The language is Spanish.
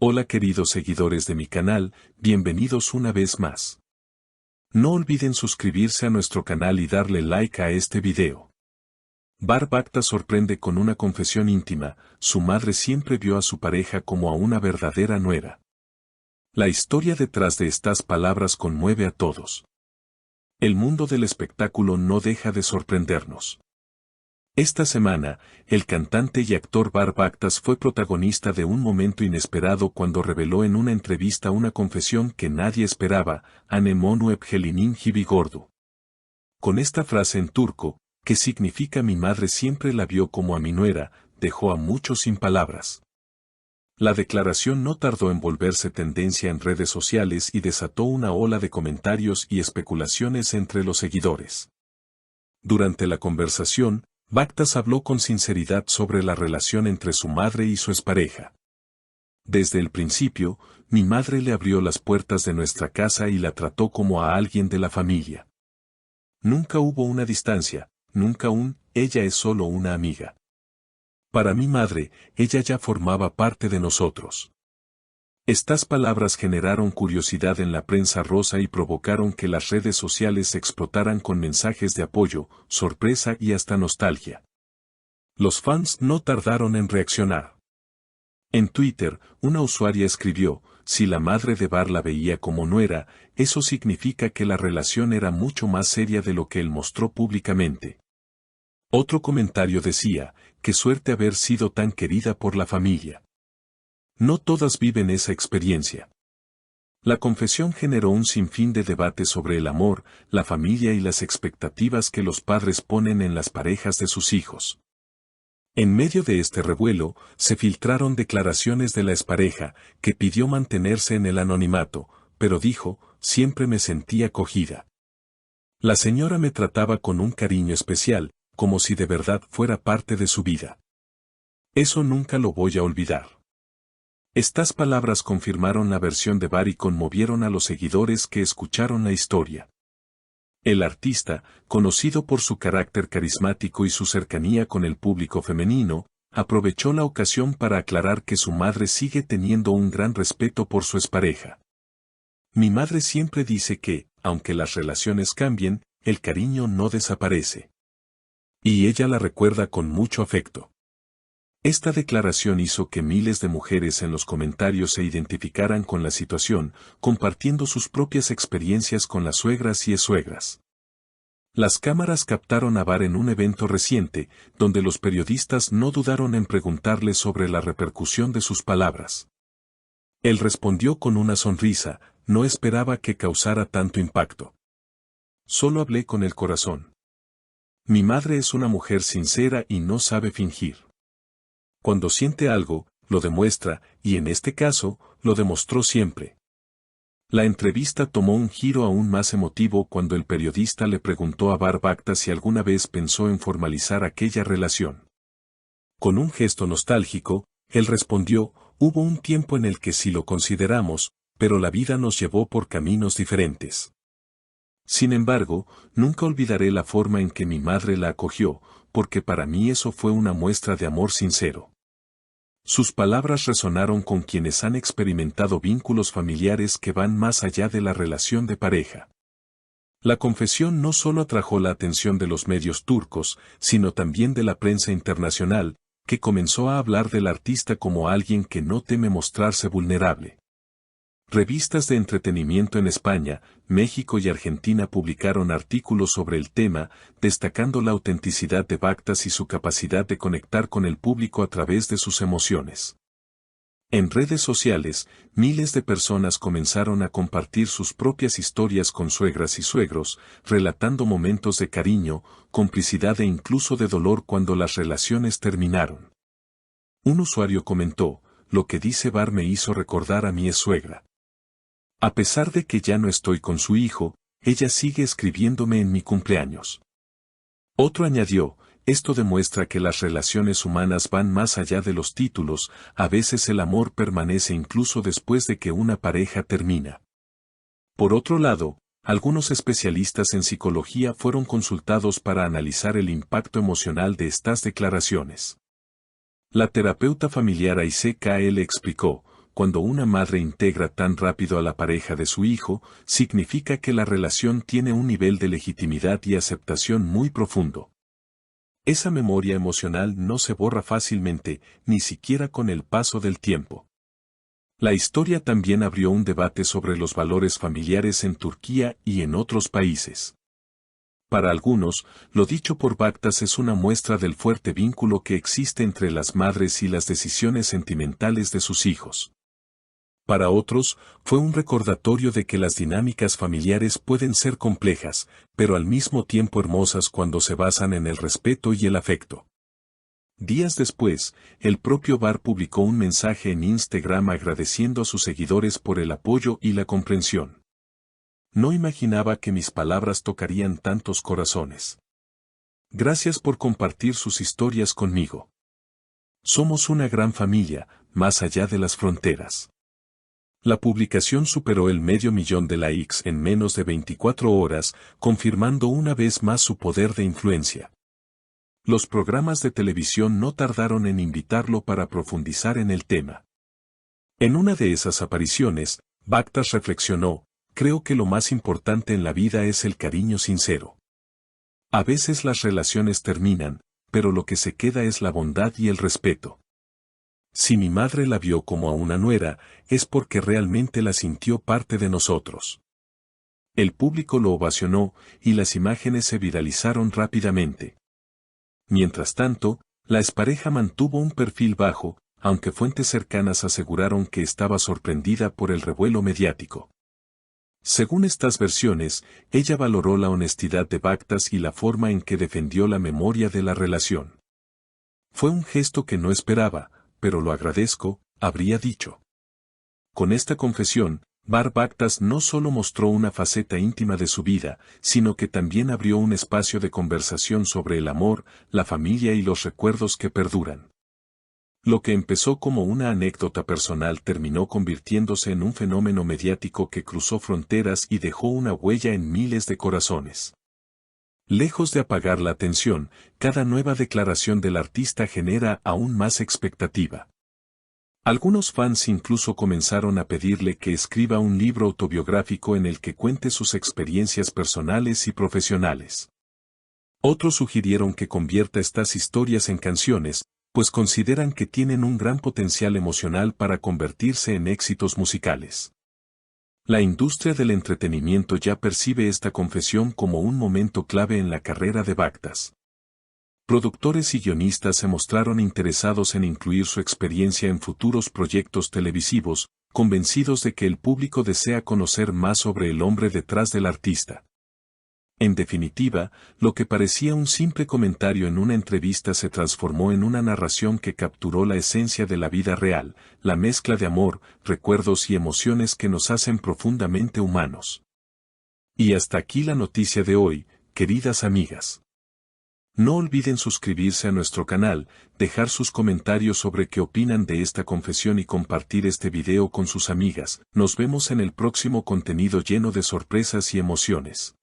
Hola queridos seguidores de mi canal, bienvenidos una vez más. No olviden suscribirse a nuestro canal y darle like a este video. Barb Acta sorprende con una confesión íntima, su madre siempre vio a su pareja como a una verdadera nuera. La historia detrás de estas palabras conmueve a todos. El mundo del espectáculo no deja de sorprendernos. Esta semana, el cantante y actor Barb Actas fue protagonista de un momento inesperado cuando reveló en una entrevista una confesión que nadie esperaba, "Anemonu Ebgelinin Hibigordu". Con esta frase en turco, que significa "mi madre siempre la vio como a mi nuera", dejó a muchos sin palabras. La declaración no tardó en volverse tendencia en redes sociales y desató una ola de comentarios y especulaciones entre los seguidores. Durante la conversación, Actas habló con sinceridad sobre la relación entre su madre y su expareja. Desde el principio, mi madre le abrió las puertas de nuestra casa y la trató como a alguien de la familia. Nunca hubo una distancia, nunca ella es solo una amiga. Para mi madre, ella ya formaba parte de nosotros. Estas palabras generaron curiosidad en la prensa rosa y provocaron que las redes sociales explotaran con mensajes de apoyo, sorpresa y hasta nostalgia. Los fans no tardaron en reaccionar. En Twitter, una usuaria escribió, "Si la madre de Bar la veía como nuera, eso significa que la relación era mucho más seria de lo que él mostró públicamente". Otro comentario decía, "Qué suerte haber sido tan querida por la familia". No todas viven esa experiencia. La confesión generó un sinfín de debate sobre el amor, la familia y las expectativas que los padres ponen en las parejas de sus hijos. En medio de este revuelo, se filtraron declaraciones de la expareja, que pidió mantenerse en el anonimato, pero dijo, "Siempre me sentí acogida. La señora me trataba con un cariño especial, como si de verdad fuera parte de su vida. Eso nunca lo voy a olvidar". Estas palabras confirmaron la versión de Bar y conmovieron a los seguidores que escucharon la historia. El artista, conocido por su carácter carismático y su cercanía con el público femenino, aprovechó la ocasión para aclarar que su madre sigue teniendo un gran respeto por su expareja. "Mi madre siempre dice que, aunque las relaciones cambien, el cariño no desaparece. Y ella la recuerda con mucho afecto". Esta declaración hizo que miles de mujeres en los comentarios se identificaran con la situación, compartiendo sus propias experiencias con las suegras y exsuegras. Las cámaras captaron a Bar en un evento reciente, donde los periodistas no dudaron en preguntarle sobre la repercusión de sus palabras. Él respondió con una sonrisa, "No esperaba que causara tanto impacto. Solo hablé con el corazón. Mi madre es una mujer sincera y no sabe fingir. Cuando siente algo, lo demuestra, y en este caso, lo demostró siempre". La entrevista tomó un giro aún más emotivo cuando el periodista le preguntó a Barb Actas si alguna vez pensó en formalizar aquella relación. Con un gesto nostálgico, él respondió, "Hubo un tiempo en el que sí lo consideramos, pero la vida nos llevó por caminos diferentes. Sin embargo, nunca olvidaré la forma en que mi madre la acogió, porque para mí eso fue una muestra de amor sincero". Sus palabras resonaron con quienes han experimentado vínculos familiares que van más allá de la relación de pareja. La confesión no solo atrajo la atención de los medios turcos, sino también de la prensa internacional, que comenzó a hablar del artista como alguien que no teme mostrarse vulnerable. Revistas de entretenimiento en España, México y Argentina publicaron artículos sobre el tema, destacando la autenticidad de Actas y su capacidad de conectar con el público a través de sus emociones. En redes sociales, miles de personas comenzaron a compartir sus propias historias con suegras y suegros, relatando momentos de cariño, complicidad e incluso de dolor cuando las relaciones terminaron. Un usuario comentó, "Lo que dice Bar me hizo recordar a mi exsuegra. A pesar de que ya no estoy con su hijo, ella sigue escribiéndome en mi cumpleaños". Otro añadió, "Esto demuestra que las relaciones humanas van más allá de los títulos, a veces el amor permanece incluso después de que una pareja termina". Por otro lado, algunos especialistas en psicología fueron consultados para analizar el impacto emocional de estas declaraciones. La terapeuta familiar Aisé K.L. explicó, cuando una madre integra tan rápido a la pareja de su hijo, significa que la relación tiene un nivel de legitimidad y aceptación muy profundo. Esa memoria emocional no se borra fácilmente, ni siquiera con el paso del tiempo. La historia también abrió un debate sobre los valores familiares en Turquía y en otros países. Para algunos, lo dicho por Baktas es una muestra del fuerte vínculo que existe entre las madres y las decisiones sentimentales de sus hijos. Para otros, fue un recordatorio de que las dinámicas familiares pueden ser complejas, pero al mismo tiempo hermosas cuando se basan en el respeto y el afecto. Días después, el propio Bar publicó un mensaje en Instagram agradeciendo a sus seguidores por el apoyo y la comprensión. No imaginaba que mis palabras tocarían tantos corazones. Gracias por compartir sus historias conmigo. Somos una gran familia, más allá de las fronteras. La publicación superó el 500.000 de likes en menos de 24 horas, confirmando una vez más su poder de influencia. Los programas de televisión no tardaron en invitarlo para profundizar en el tema. En una de esas apariciones, Baktas reflexionó: creo que lo más importante en la vida es el cariño sincero. A veces las relaciones terminan, pero lo que se queda es la bondad y el respeto. Si mi madre la vio como a una nuera, es porque realmente la sintió parte de nosotros. El público lo ovacionó, y las imágenes se viralizaron rápidamente. Mientras tanto, la expareja mantuvo un perfil bajo, aunque fuentes cercanas aseguraron que estaba sorprendida por el revuelo mediático. Según estas versiones, ella valoró la honestidad de Baktas y la forma en que defendió la memoria de la relación. Fue un gesto que no esperaba, pero lo agradezco, habría dicho. Con esta confesión, Baktas no solo mostró una faceta íntima de su vida, sino que también abrió un espacio de conversación sobre el amor, la familia y los recuerdos que perduran. Lo que empezó como una anécdota personal terminó convirtiéndose en un fenómeno mediático que cruzó fronteras y dejó una huella en miles de corazones. Lejos de apagar la atención, cada nueva declaración del artista genera aún más expectativa. Algunos fans incluso comenzaron a pedirle que escriba un libro autobiográfico en el que cuente sus experiencias personales y profesionales. Otros sugirieron que convierta estas historias en canciones, pues consideran que tienen un gran potencial emocional para convertirse en éxitos musicales. La industria del entretenimiento ya percibe esta confesión como un momento clave en la carrera de Baktas. Productores y guionistas se mostraron interesados en incluir su experiencia en futuros proyectos televisivos, convencidos de que el público desea conocer más sobre el hombre detrás del artista. En definitiva, lo que parecía un simple comentario en una entrevista se transformó en una narración que capturó la esencia de la vida real, la mezcla de amor, recuerdos y emociones que nos hacen profundamente humanos. Y hasta aquí la noticia de hoy, queridas amigas. No olviden suscribirse a nuestro canal, dejar sus comentarios sobre qué opinan de esta confesión y compartir este video con sus amigas. Nos vemos en el próximo contenido lleno de sorpresas y emociones.